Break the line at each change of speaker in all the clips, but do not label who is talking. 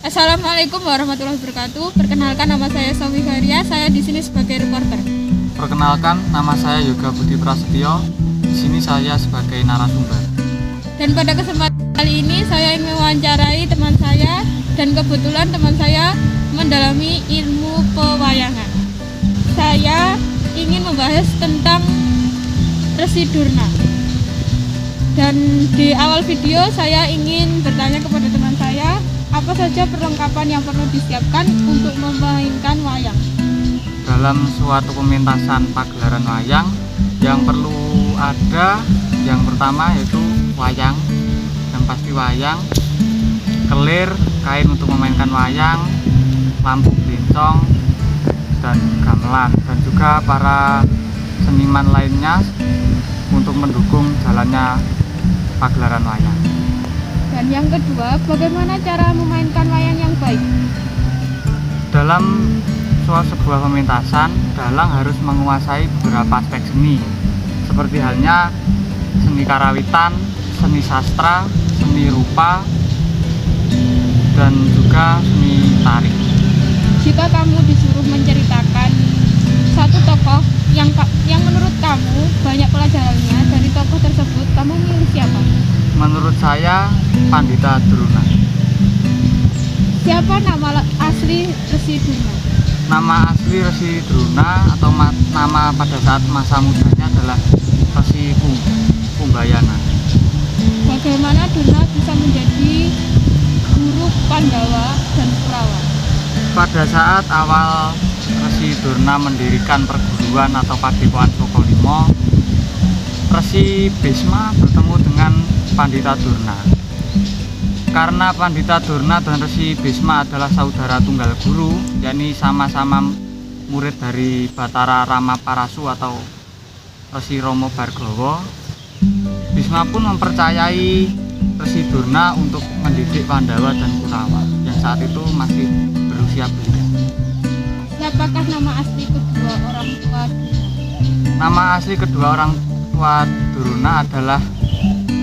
Assalamualaikum warahmatullahi wabarakatuh. Perkenalkan, nama saya Sofi Faria. Saya di sini sebagai reporter.
Perkenalkan, nama saya Yoga Budi Prasetyo. Di sini saya sebagai narasumber.
Dan pada kesempatan kali ini saya ingin mewawancarai teman saya, dan kebetulan teman saya mendalami ilmu pewayangan. Saya ingin membahas tentang Resi Durna. Dan di awal video saya ingin bertanya kepada teman saya, apa saja perlengkapan yang perlu disiapkan untuk memainkan wayang?
Dalam suatu pementasan pagelaran wayang, yang perlu ada yang pertama yaitu wayang, yang pasti wayang, kelir, kain untuk memainkan wayang, lampu belincong, dan gamelan, dan juga para seniman lainnya untuk mendukung jalannya pagelaran wayang.
Dan yang kedua, bagaimana cara memainkan wayang yang baik?
Dalam sebuah pementasan, dalang harus menguasai beberapa aspek seni, seperti halnya seni karawitan, seni sastra, seni rupa, dan juga seni tari.
Jika kamu disuruh menceritakan satu tokoh yang menurut kamu banyak pelajarannya, dari tokoh tersebut kamu milih siapa?
Menurut saya, Pandita Drona.
Siapa nama asli Resi Durna?
Nama asli Resi Drona atau nama pada saat masa mudanya adalah Resi Kumbayana.
Bagaimana Durna bisa menjadi guru Pandawa dan Kurawa?
Pada saat awal Resi Durna mendirikan perguruan atau Padepokan Sokolimo, Resi Bisma bertemu dengan Pandita Durna. Karena Pandita Durna dan Resi Bisma adalah saudara tunggal guru, yakni sama-sama murid dari Batara Rama Parasu atau Resi Romo Bargowo, Bisma pun mempercayai Resi Durna untuk mendidik Pandawa dan Kurawa yang saat itu masih berusia belia.
Siapakah nama asli kedua orang tua Durna?
Nama asli kedua orang tua Durna adalah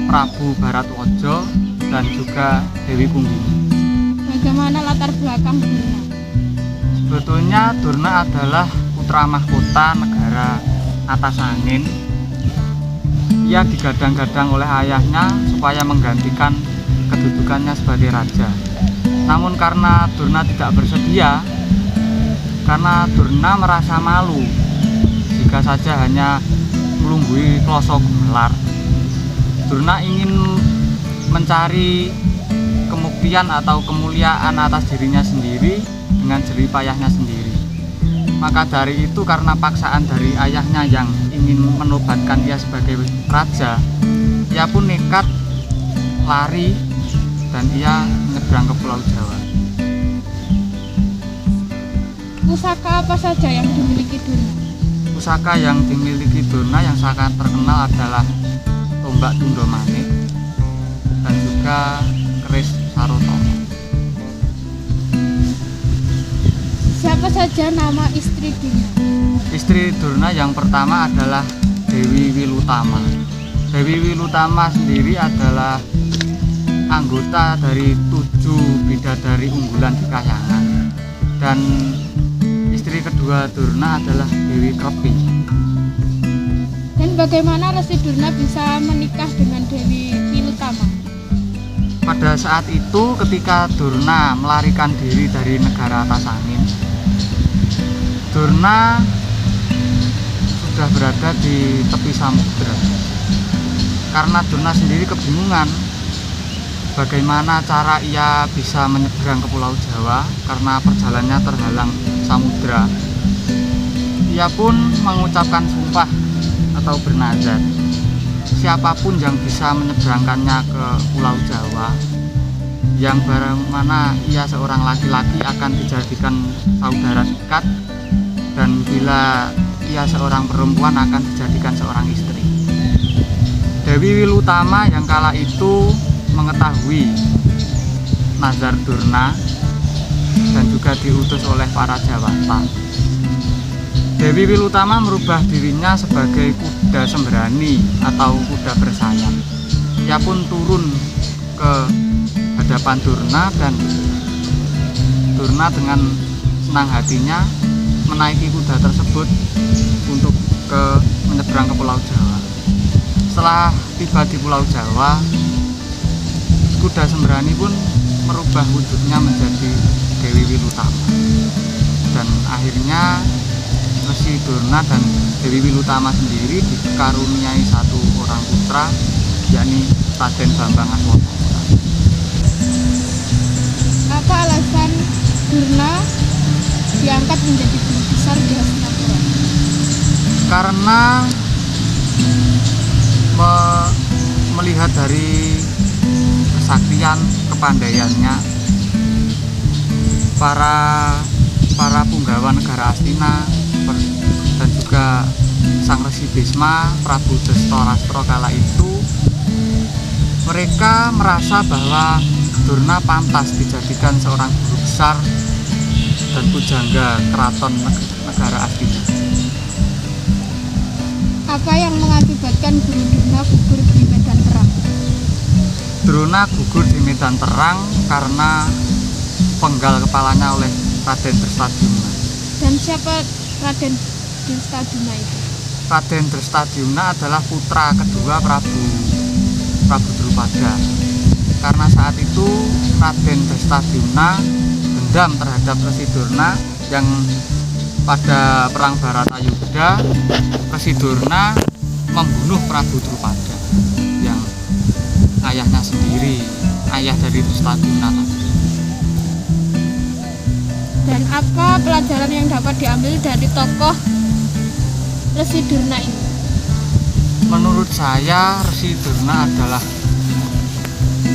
Prabu Baratwojo dan juga Dewi Kunggini.
Bagaimana latar belakang Durna?
Sebetulnya Durna adalah putra mahkota negara atas angin. Ia digadang-gadang oleh ayahnya supaya menggantikan kedudukannya sebagai raja. Namun karena Durna tidak bersedia, karena Durna merasa malu jika saja hanya melunggui kloso gemelar, Durna ingin mencari kemuktian atau kemuliaan atas dirinya sendiri dengan jerih payahnya sendiri. Maka dari itu, karena paksaan dari ayahnya yang ingin menobatkan ia sebagai raja, ia pun nekat lari dan ia menyeberang ke Pulau Jawa.
Pusaka apa saja yang dimiliki Durna?
Pusaka yang dimiliki Durna yang sangat terkenal adalah tombak Tundomanik dan juga keris Sarotomo.
Siapa saja nama istri Durna?
Istri Durna yang pertama adalah Dewi Wilutama. Dewi Wilutama sendiri adalah anggota dari 7 bidadari unggulan di Kahyangan. Dan istri kedua Durna adalah Dewi Krepi.
Dan bagaimana Resi Durna bisa menikah dengan Dewi Wilutama?
Pada saat itu, ketika Durna melarikan diri dari negara atas angin, Durna sudah berada di tepi samudera. Karena Durna sendiri kebingungan bagaimana cara ia bisa menyeberang ke Pulau Jawa karena perjalanannya terhalang samudera. Ia pun mengucapkan sumpah atau bernazar, siapapun yang bisa menyeberangkannya ke Pulau Jawa, yang barang mana ia seorang laki-laki akan dijadikan saudara dekat, dan bila ia seorang perempuan akan dijadikan seorang istri. Dewi Wilutama yang kala itu mengetahui nazar Durna dan juga diutus oleh para Jawata. Dewi Wilutama merubah dirinya sebagai kuda sembrani atau kuda bersayap. Ia pun turun ke hadapan Durna dan Durna dengan senang hatinya menaiki kuda tersebut untuk menyeberang ke Pulau Jawa. Setelah tiba di Pulau Jawa, kuda Sembrani pun merubah wujudnya menjadi Dewi Wilutama. Dan akhirnya Resi Durna dan Dewi Wilutama sendiri dikaruniai satu orang putra, yakni Raden Bambang Aswapamura.
Apa alasan Durna diangkat menjadi guru besar di Hastinapura?
Karena melihat dari kesaktian, kepandaiannya para punggawa negara Astina dan juga Sang Resi Bisma, Prabu Dastarastra kala itu, mereka merasa bahwa Durna pantas dijadikan seorang guru besar dan pujangga keraton negara Astina.
Apa yang mengakibatkan Guru Durna gugur di medan perang?
Durna gugur di medan perang karena penggal kepalanya oleh Raden Drestadyumna.
Dan siapa Raden Drestadyumna itu?
Raden Drestadyumna adalah putra kedua Prabu Drupada. Karena saat itu Raden Drestadyumna dendam terhadap Resi Durna yang pada perang Baratayuda, Resi Durna membunuh Prabu Drupada yang ayahnya sendiri, ayah dari Drestadyumna tadi.
Dan apa pelajaran yang dapat diambil dari tokoh Resi Durna ini?
Menurut saya Resi Durna adalah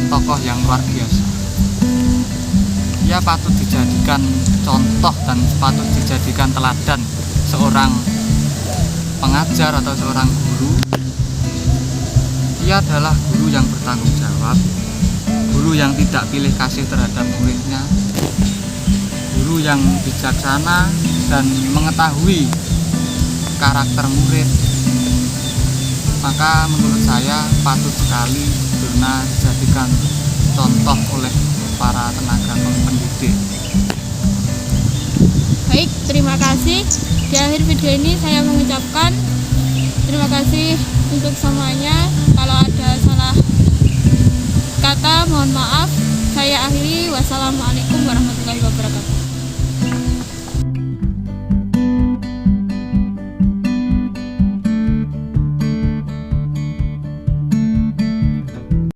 tokoh yang luar biasa. Ia patut dijadikan contoh dan patut dijadikan teladan seorang pengajar atau seorang guru. Ia adalah guru yang bertanggung jawab, guru yang tidak pilih kasih terhadap muridnya, guru yang bijaksana dan mengetahui karakter murid. Maka menurut saya patut sekali Durna dijadikan contoh oleh para tenaga pendidik.
Baik, terima kasih. Di akhir video ini saya mengucapkan terima kasih untuk semuanya. Kalau ada salah kata mohon maaf. Saya akhiri. Wassalamualaikum warahmatullahi wabarakatuh.